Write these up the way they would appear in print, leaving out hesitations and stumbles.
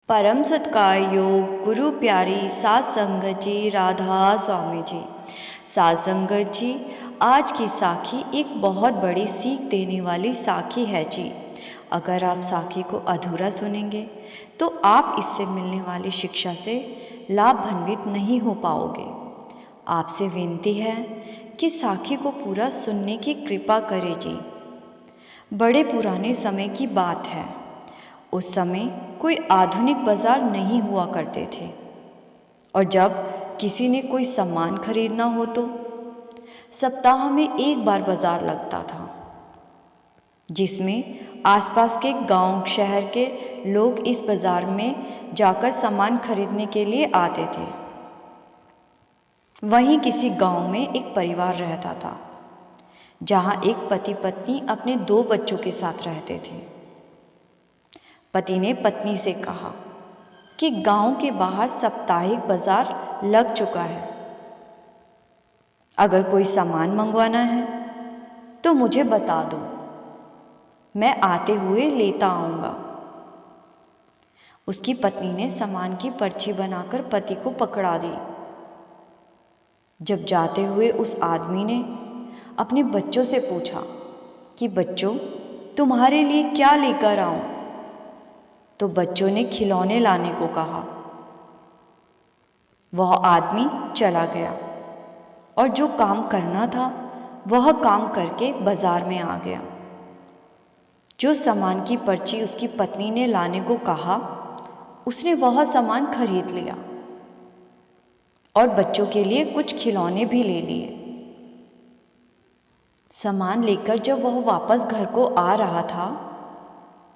परम सत्कार योग गुरु प्यारी सात संगत जी राधा स्वामी जी। सात संगत जी, आज की साखी एक बहुत बड़ी सीख देने वाली साखी है जी। अगर आप साखी को अधूरा सुनेंगे तो आप इससे मिलने वाली शिक्षा से लाभान्वित नहीं हो पाओगे। आपसे विनती है कि साखी को पूरा सुनने की कृपा करें जी। बड़े पुराने समय की बात है। उस समय कोई आधुनिक बाज़ार नहीं हुआ करते थे और जब किसी ने कोई सामान खरीदना हो तो सप्ताह में एक बार बाज़ार लगता था, जिसमें आसपास के गांव शहर के लोग इस बाज़ार में जाकर सामान खरीदने के लिए आते थे। वहीं किसी गांव में एक परिवार रहता था, जहां एक पति पत्नी अपने 2 बच्चों के साथ रहते थे। पति ने पत्नी से कहा कि गांव के बाहर साप्ताहिक बाजार लग चुका है, अगर कोई सामान मंगवाना है तो मुझे बता दो, मैं आते हुए लेता आऊँगा। उसकी पत्नी ने सामान की पर्ची बनाकर पति को पकड़ा दी। जब जाते हुए उस आदमी ने अपने बच्चों से पूछा कि बच्चों, तुम्हारे लिए क्या लेकर आऊं? तो बच्चों ने खिलौने लाने को कहा। वह आदमी चला गया और जो काम करना था वह काम करके बाजार में आ गया। जो सामान की पर्ची उसकी पत्नी ने लाने को कहा, उसने वह सामान खरीद लिया और बच्चों के लिए कुछ खिलौने भी ले लिए। सामान लेकर जब वह वापस घर को आ रहा था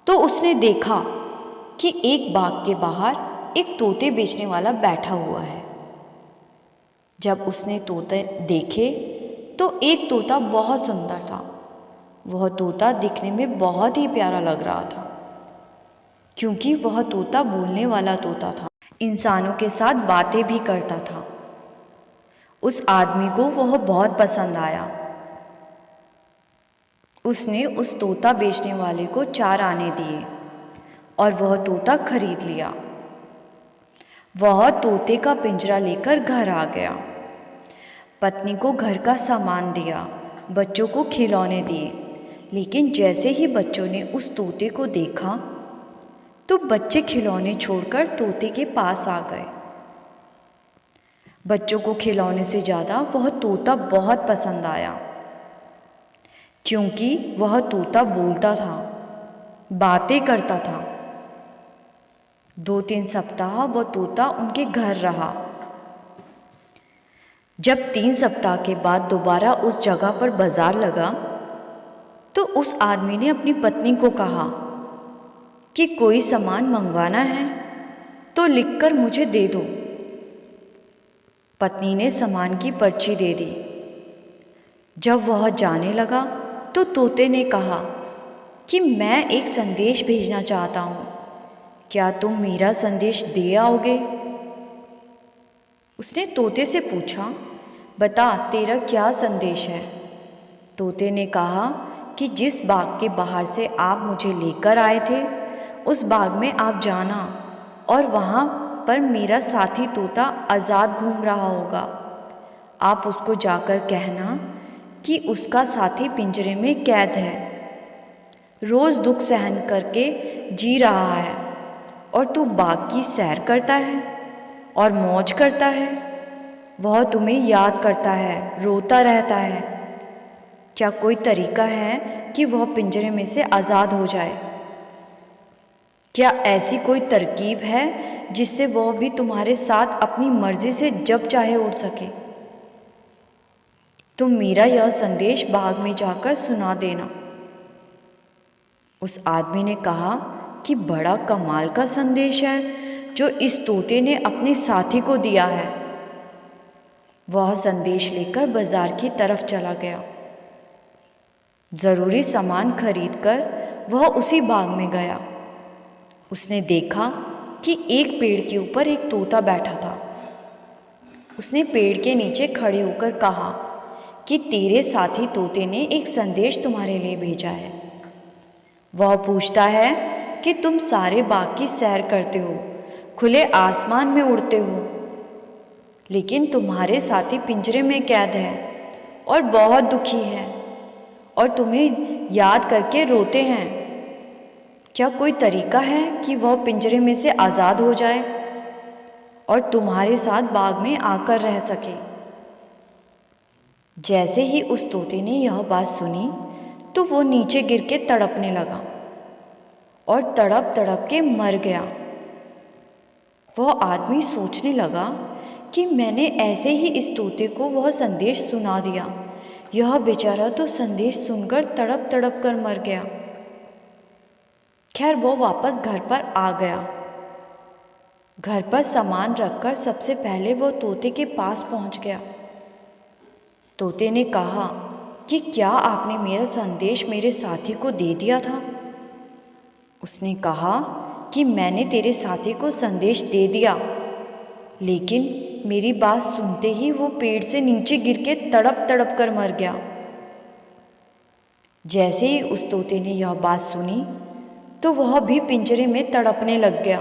तो उसने देखा कि एक बाग के बाहर एक तोते बेचने वाला बैठा हुआ है। जब उसने तोते देखे तो एक तोता बहुत सुंदर था। वह तोता दिखने में बहुत ही प्यारा लग रहा था, क्योंकि वह तोता बोलने वाला तोता था, इंसानों के साथ बातें भी करता था। उस आदमी को वह बहुत पसंद आया। उसने उस तोता बेचने वाले को 4 आने दिए और वह तोता खरीद लिया। वह तोते का पिंजरा लेकर घर आ गया। पत्नी को घर का सामान दिया, बच्चों को खिलौने दिए, लेकिन जैसे ही बच्चों ने उस तोते को देखा तो बच्चे खिलौने छोड़कर तोते के पास आ गए। बच्चों को खिलौने से ज़्यादा वह तोता बहुत पसंद आया, क्योंकि वह तोता बोलता था, बातें करता था। 2-3 सप्ताह वह तोता उनके घर रहा। जब 3 सप्ताह के बाद दोबारा उस जगह पर बाजार लगा तो उस आदमी ने अपनी पत्नी को कहा कि कोई सामान मंगवाना है तो लिखकर मुझे दे दो। पत्नी ने सामान की पर्ची दे दी। जब वह जाने लगा तो तोते ने कहा कि मैं एक संदेश भेजना चाहता हूँ, क्या तुम मेरा संदेश दे आओगे? उसने तोते से पूछा, बता तेरा क्या संदेश है? तोते ने कहा कि जिस बाग के बाहर से आप मुझे लेकर आए थे उस बाग में आप जाना और वहाँ पर मेरा साथी तोता आज़ाद घूम रहा होगा। आप उसको जाकर कहना कि उसका साथी पिंजरे में कैद है, रोज़ दुख सहन करके जी रहा है और तू बाग की सैर करता है और मौज करता है। वह तुम्हें याद करता है, रोता रहता है। क्या कोई तरीका है कि वह पिंजरे में से आज़ाद हो जाए? क्या ऐसी कोई तरकीब है जिससे वह भी तुम्हारे साथ अपनी मर्जी से जब चाहे उड़ सके? तुम मेरा यह संदेश बाग में जाकर सुना देना। उस आदमी ने कहा कि बड़ा कमाल का संदेश है जो इस तोते ने अपने साथी को दिया है। वह संदेश लेकर बाजार की तरफ चला गया। ज़रूरी सामान खरीदकर वह उसी बाग में गया। उसने देखा कि एक पेड़ के ऊपर एक तोता बैठा था। उसने पेड़ के नीचे खड़े होकर कहा कि तेरे साथी तोते ने एक संदेश तुम्हारे लिए भेजा है। वह पूछता है कि तुम सारे बाग की सैर करते हो खुले आसमान में उड़ते हो, लेकिन तुम्हारे साथी पिंजरे में कैद है और बहुत दुखी है और तुम्हें याद करके रोते हैं। क्या कोई तरीका है कि वह पिंजरे में से आज़ाद हो जाए और तुम्हारे साथ बाग में आकर रह सके? जैसे ही उस तोते ने यह बात सुनी तो वो नीचे गिर के तड़पने लगा और तड़प तड़प के मर गया। वह आदमी सोचने लगा कि मैंने ऐसे ही इस तोते को वह संदेश सुना दिया, यह बेचारा तो संदेश सुनकर तड़प तड़प कर मर गया। खैर वो वापस घर पर आ गया। घर पर सामान रखकर सबसे पहले वो तोते के पास पहुंच गया। तोते ने कहा कि क्या आपने मेरा संदेश मेरे साथी को दे दिया था? उसने कहा कि मैंने तेरे साथी को संदेश दे दिया, लेकिन मेरी बात सुनते ही वो पेड़ से नीचे गिर के तड़प तड़प कर मर गया। जैसे ही उस तोते ने यह बात सुनी तो वह भी पिंजरे में तड़पने लग गया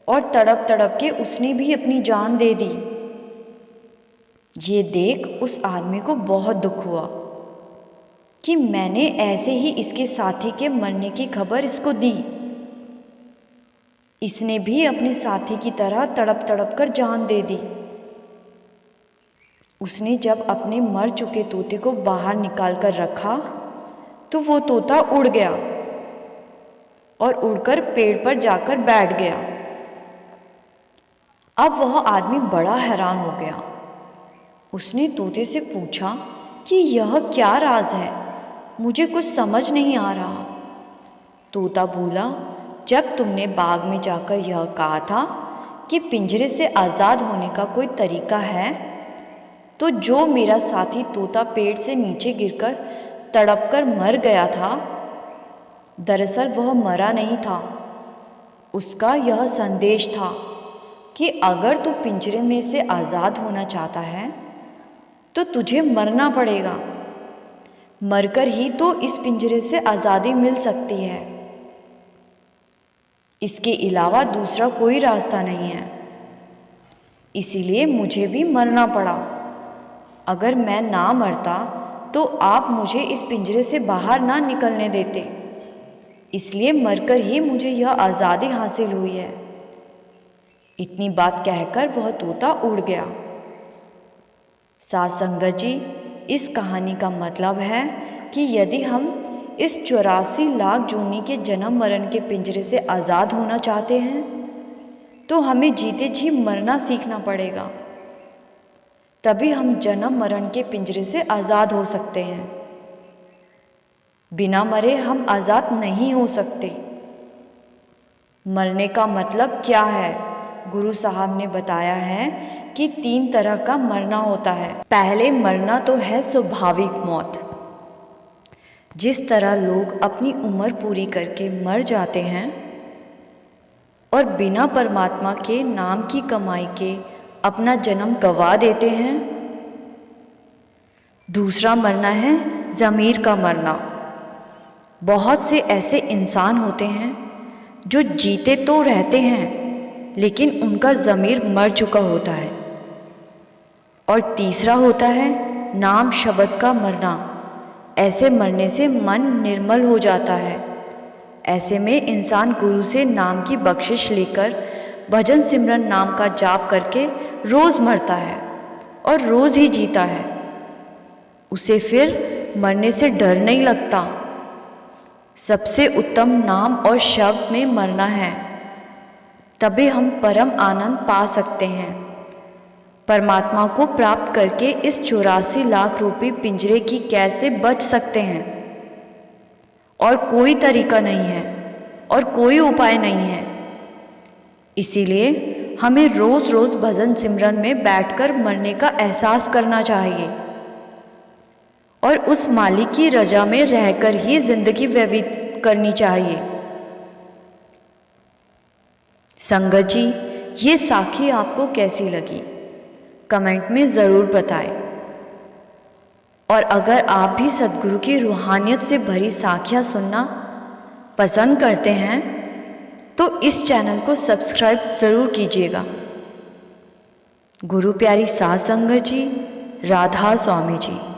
और तड़प तड़प के उसने भी अपनी जान दे दी। ये देख उस आदमी को बहुत दुख हुआ कि मैंने ऐसे ही इसके साथी के मरने की खबर इसको दी। इसने भी अपने साथी की तरह तड़प तड़प कर जान दे दी। उसने जब अपने मर चुके तोते को बाहर निकाल कर रखा तो वो तोता उड़ गया और उड़कर पेड़ पर जाकर बैठ गया। अब वह आदमी बड़ा हैरान हो गया। उसने तोते से पूछा कि यह क्या राज है, मुझे कुछ समझ नहीं आ रहा। तोता बोला, जब तुमने बाग में जाकर यह कहा था कि पिंजरे से आज़ाद होने का कोई तरीका है, तो जो मेरा साथी तोता पेड़ से नीचे गिरकर तड़पकर मर गया था, दरअसल वह मरा नहीं था। उसका यह संदेश था कि अगर तू पिंजरे में से आज़ाद होना चाहता है तो तुझे मरना पड़ेगा। मरकर ही तो इस पिंजरे से आज़ादी मिल सकती है। इसके अलावा दूसरा कोई रास्ता नहीं है। इसीलिए मुझे भी मरना पड़ा। अगर मैं ना मरता तो आप मुझे इस पिंजरे से बाहर ना निकलने देते। इसलिए मरकर ही मुझे यह आज़ादी हासिल हुई है। इतनी बात कहकर वह तोता उड़ गया। साथ संगत जी, इस कहानी का मतलब है कि यदि हम इस 84 लाख जूनी के जन्म मरण के पिंजरे से आज़ाद होना चाहते हैं तो हमें जीते जी मरना सीखना पड़ेगा। तभी हम जन्म मरण के पिंजरे से आज़ाद हो सकते हैं। बिना मरे हम आज़ाद नहीं हो सकते। मरने का मतलब क्या है? गुरु साहब ने बताया है कि 3 तरह का मरना होता है। पहले मरना तो है स्वाभाविक मौत। जिस तरह लोग अपनी उम्र पूरी करके मर जाते हैं और बिना परमात्मा के नाम की कमाई के अपना जन्म गंवा देते हैं। दूसरा मरना है ज़मीर का मरना। बहुत से ऐसे इंसान होते हैं जो जीते तो रहते हैं लेकिन उनका ज़मीर मर चुका होता है। और तीसरा होता है नाम शब्द का मरना। ऐसे मरने से मन निर्मल हो जाता है। ऐसे में इंसान गुरु से नाम की बख्शिश लेकर भजन सिमरन नाम का जाप करके रोज़ मरता है और रोज़ ही जीता है। उसे फिर मरने से डर नहीं लगता। सबसे उत्तम नाम और शब्द में मरना है, तभी हम परम आनंद पा सकते हैं। परमात्मा को प्राप्त करके इस 84 लाख रूपी पिंजरे की कैद से बच सकते हैं। और कोई तरीका नहीं है और कोई उपाय नहीं है। इसीलिए हमें रोज़ रोज़ भजन सिमरन में बैठकर मरने का एहसास करना चाहिए और उस मालिक की रजा में रहकर ही जिंदगी व्यतीत करनी चाहिए। संगत जी, ये साखी आपको कैसी लगी कमेंट में ज़रूर बताएं। और अगर आप भी सद्गुरु की रूहानियत से भरी साखियाँ सुनना पसंद करते हैं तो इस चैनल को सब्सक्राइब ज़रूर कीजिएगा। गुरु प्यारी सात संगत जी, राधा स्वामी जी।